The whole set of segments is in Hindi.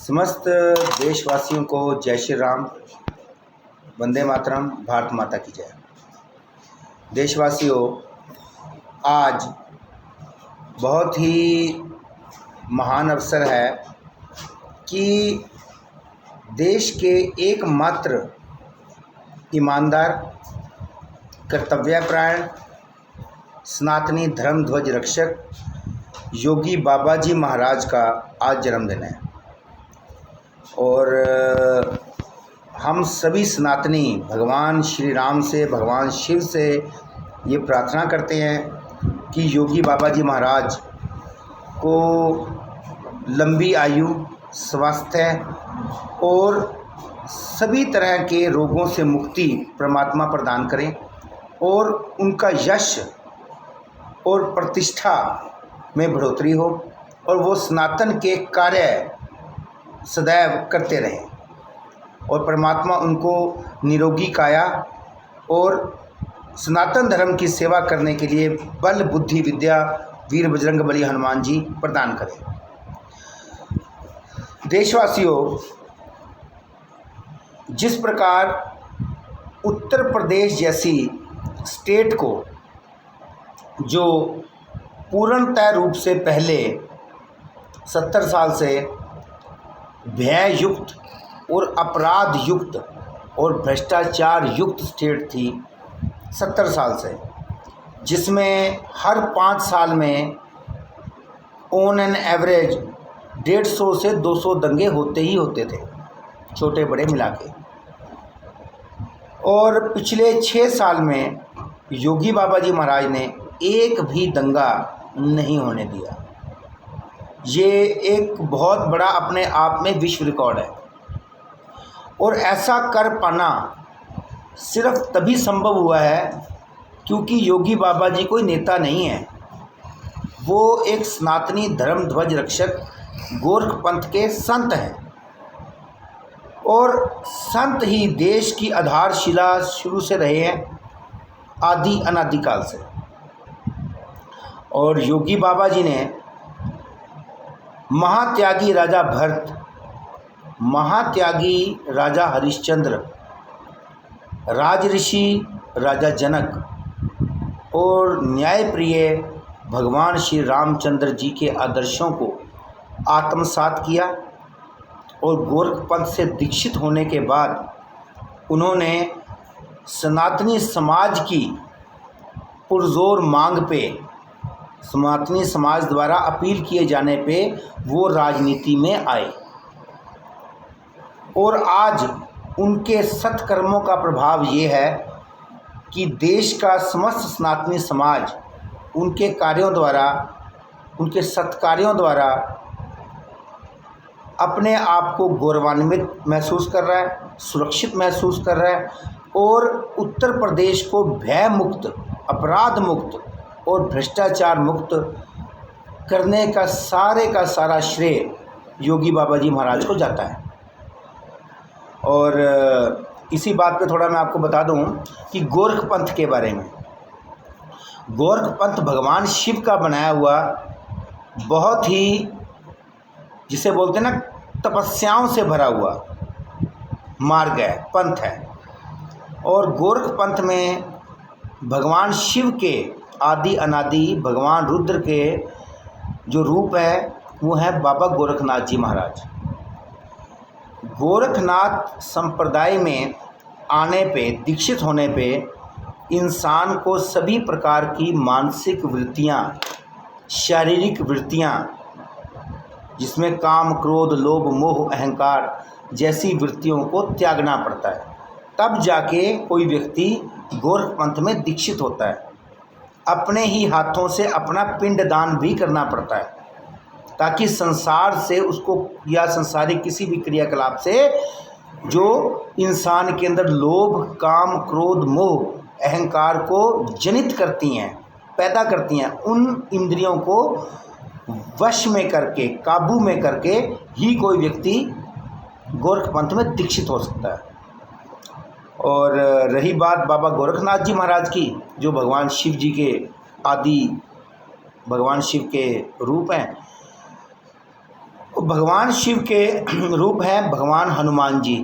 समस्त देशवासियों को जय श्री राम, वंदे मातरम, भारत माता की जय। देशवासियों, आज बहुत ही महान अवसर है कि देश के एकमात्र ईमानदार, कर्तव्यपरायण, सनातनी धर्म ध्वज रक्षक योगी बाबा जी महाराज का आज जन्मदिन है। और हम सभी सनातनी भगवान श्री राम से, भगवान शिव से ये प्रार्थना करते हैं कि योगी बाबा जी महाराज को लंबी आयु, स्वास्थ्य और सभी तरह के रोगों से मुक्ति परमात्मा प्रदान करें और उनका यश और प्रतिष्ठा में बढ़ोतरी हो और वो सनातन के कार्य सदैव करते रहें और परमात्मा उनको निरोगी काया और सनातन धर्म की सेवा करने के लिए बल, बुद्धि, विद्या वीर बजरंग बली हनुमान जी प्रदान करें। देशवासियों, जिस प्रकार उत्तर प्रदेश जैसी स्टेट को जो पूर्णतः रूप से पहले 70 साल से भय युक्त और अपराध युक्त और भ्रष्टाचार युक्त स्टेट थी 70 साल से, जिसमें हर 5 साल में ऑन एन एवरेज 150 से 200 दंगे होते ही होते थे, छोटे बड़े मिला के। और पिछले 6 साल में योगी बाबा जी महाराज ने एक भी दंगा नहीं होने दिया। ये एक बहुत बड़ा अपने आप में विश्व रिकॉर्ड है और ऐसा कर पाना सिर्फ तभी संभव हुआ है क्योंकि योगी बाबा जी कोई नेता नहीं है, वो एक सनातनी धर्म ध्वज रक्षक गोरख पंथ के संत हैं। और संत ही देश की आधारशिला शुरू से रहे हैं, आदि अनादिकाल से। और योगी बाबा जी ने महात्यागी राजा भरत, महात्यागी राजा हरिश्चंद्र, राजऋषि राजा जनक और न्यायप्रिय भगवान श्री रामचंद्र जी के आदर्शों को आत्मसात किया और गोरख पंथ से दीक्षित होने के बाद उन्होंने सनातनी समाज की पुरजोर मांग पे, सनातनी समाज द्वारा अपील किए जाने पे वो राजनीति में आए और आज उनके सत्कर्मों का प्रभाव ये है कि देश का समस्त सनातनी समाज उनके कार्यों द्वारा, उनके सत्कार्यों द्वारा अपने आप को गौरवान्वित महसूस कर रहा है, सुरक्षित महसूस कर रहा है और उत्तर प्रदेश को भय मुक्त, अपराध मुक्त और भ्रष्टाचार मुक्त करने का सारा श्रेय योगी बाबा जी महाराज को जाता है। और इसी बात पे थोड़ा मैं आपको बता दूं कि गोरख पंथ के बारे में। गोरख पंथ भगवान शिव का बनाया हुआ बहुत ही, जिसे बोलते हैं ना, तपस्याओं से भरा हुआ मार्ग है, पंथ है। और गोरख पंथ में भगवान शिव के आदि अनादि भगवान रुद्र के जो रूप है वो है बाबा गोरखनाथ जी महाराज। गोरखनाथ संप्रदाय में आने पे, दीक्षित होने पे इंसान को सभी प्रकार की मानसिक वृत्तियाँ, शारीरिक वृत्तियाँ, जिसमें काम, क्रोध, लोभ, मोह, अहंकार जैसी वृत्तियों को त्यागना पड़ता है। तब जाके कोई व्यक्ति गोरख पंथ में दीक्षित होता है। अपने ही हाथों से अपना पिंडदान भी करना पड़ता है ताकि संसार से उसको, या संसारिक किसी भी क्रियाकलाप से जो इंसान के अंदर लोभ, काम, क्रोध, मोह, अहंकार को जनित करती हैं, पैदा करती हैं, उन इंद्रियों को वश में करके, काबू में करके ही कोई व्यक्ति गोरख पंथ में दीक्षित हो सकता है। और रही बात बाबा गोरखनाथ जी महाराज की, जो भगवान शिव जी के आदि, भगवान शिव के रूप हैं, भगवान शिव के रूप हैं भगवान हनुमान जी,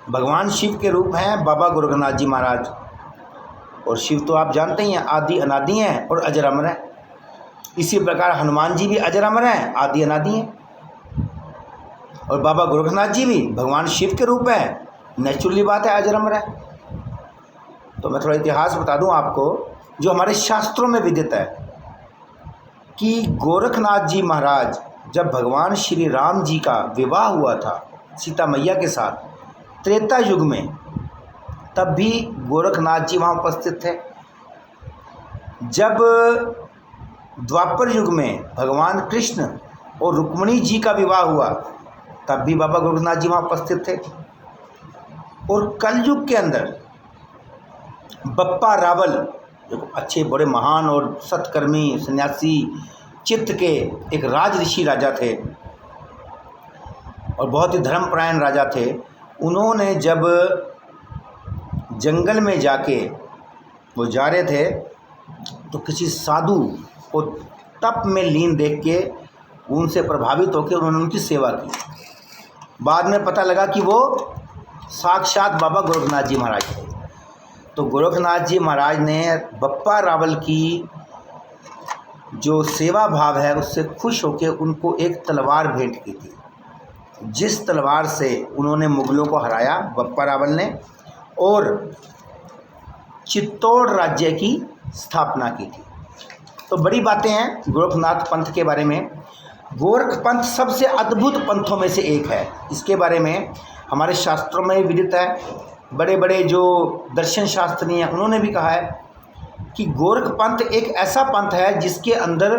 भगवान शिव के रूप हैं बाबा गोरखनाथ जी महाराज। और शिव तो आप जानते ही हैं आदि अनादि हैं और अजर अमर हैं। इसी प्रकार हनुमान जी भी अजर अमर हैं, आदि अनादि हैं। और बाबा गोरखनाथ जी भी भगवान शिव के रूप हैं, नेचुरली बात है, अजर अमर है। तो मैं थोड़ा इतिहास बता दूं आपको जो हमारे शास्त्रों में विदित है कि गोरखनाथ जी महाराज जब भगवान श्री राम जी का विवाह हुआ था सीता मैया के साथ त्रेता युग में, तब भी गोरखनाथ जी वहाँ उपस्थित थे। जब द्वापर युग में भगवान कृष्ण और रुक्मिणी जी का विवाह हुआ तब भी बाबा गोरखनाथ जी वहाँ उपस्थित थे। और कलयुग के अंदर बप्पा रावल जो अच्छे बड़े महान और सत्कर्मी सन्यासी चित्त के एक राज ऋषि राजा थे और बहुत ही धर्मपरायण राजा थे। उन्होंने जब जंगल में जाके वो जा रहे थे तो किसी साधु को तप में लीन देख के उनसे प्रभावित होकर उन्होंने उनकी सेवा की। बाद में पता लगा कि वो साक्षात बाबा गोरखनाथ जी महाराज थे। तो गोरखनाथ जी महाराज ने बप्पा रावल की जो सेवा भाव है उससे खुश होकर उनको एक तलवार भेंट की थी, जिस तलवार से उन्होंने मुगलों को हराया बप्पा रावल ने और चित्तौड़ राज्य की स्थापना की थी। तो बड़ी बातें हैं गोरखनाथ पंथ के बारे में। गोरख पंथ सबसे अद्भुत पंथों में से एक है। इसके बारे में हमारे शास्त्रों में विदित है। बड़े बड़े जो दर्शन शास्त्री हैं उन्होंने भी कहा है कि गोरख पंथ एक ऐसा पंथ है जिसके अंदर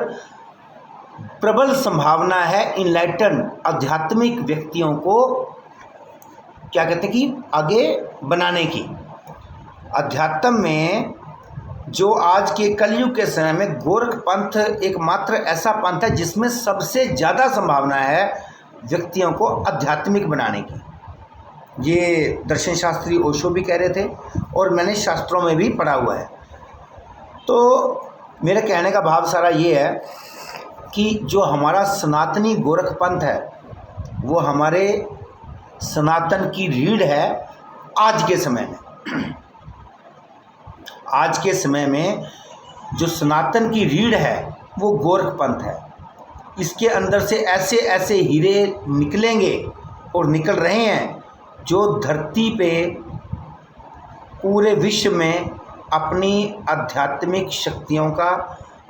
प्रबल संभावना है इनलाइटन आध्यात्मिक व्यक्तियों को क्या कहते हैं कि आगे बनाने की। अध्यात्म में जो आज के कलयुग के समय में गोरख पंथ एकमात्र ऐसा पंथ है जिसमें सबसे ज़्यादा संभावना है व्यक्तियों को आध्यात्मिक बनाने की। ये दर्शन शास्त्री ओशो भी कह रहे थे और मैंने शास्त्रों में भी पढ़ा हुआ है। तो मेरे कहने का भाव सारा ये है कि जो हमारा सनातनी गोरख पंथ है वो हमारे सनातन की रीढ़ है आज के समय में। आज के समय में जो सनातन की रीढ़ है वो गोरख पंथ है। इसके अंदर से ऐसे ऐसे हीरे निकलेंगे और निकल रहे हैं जो धरती पे पूरे विश्व में अपनी आध्यात्मिक शक्तियों का,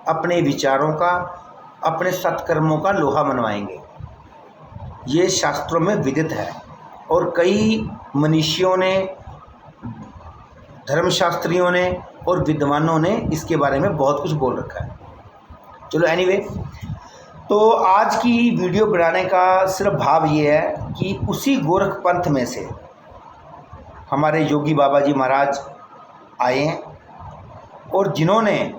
अपने विचारों का, अपने सत्कर्मों का लोहा मनवाएंगे। ये शास्त्रों में विदित है और कई मनीषियों ने, धर्मशास्त्रियों ने और विद्वानों ने इसके बारे में बहुत कुछ बोल रखा है। चलो एनीवे, तो आज की वीडियो बनाने का सिर्फ भाव ये है कि उसी गोरख पंथ में से हमारे योगी बाबा जी महाराज आए हैं और जिन्होंने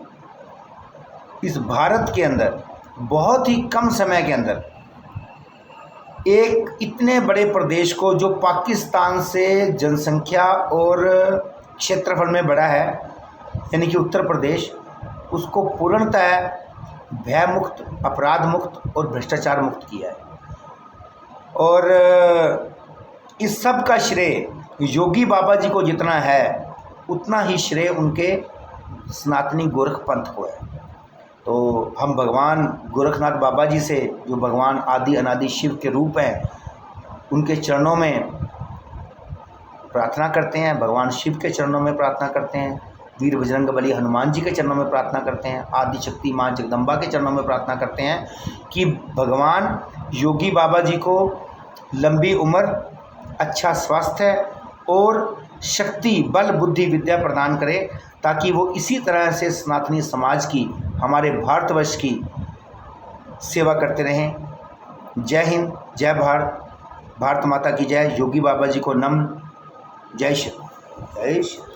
इस भारत के अंदर बहुत ही कम समय के अंदर एक इतने बड़े प्रदेश को जो पाकिस्तान से जनसंख्या और क्षेत्रफल में बड़ा है यानी कि उत्तर प्रदेश, उसको पूर्णतः भय मुक्त, अपराध मुक्त और भ्रष्टाचार मुक्त किया है। और इस सब का श्रेय योगी बाबा जी को जितना है उतना ही श्रेय उनके सनातनी गोरख पंथ को है। तो हम भगवान गोरखनाथ बाबा जी से, जो भगवान आदि अनादि शिव के रूप हैं, उनके चरणों में प्रार्थना करते हैं, भगवान शिव के चरणों में प्रार्थना करते हैं, वीर बजरंगबली हनुमान जी के चरणों में प्रार्थना करते हैं, आदि शक्ति माँ जगदम्बा के चरणों में प्रार्थना करते हैं कि भगवान योगी बाबा जी को लंबी उम्र, अच्छा स्वास्थ्य और शक्ति, बल, बुद्धि, विद्या प्रदान करे ताकि वो इसी तरह से सनातनी समाज की, हमारे भारतवर्ष की सेवा करते रहें। जय हिंद, जय भारत, भारत माता की जय। योगी बाबा जी को नमन। जय श्री, जय श्री।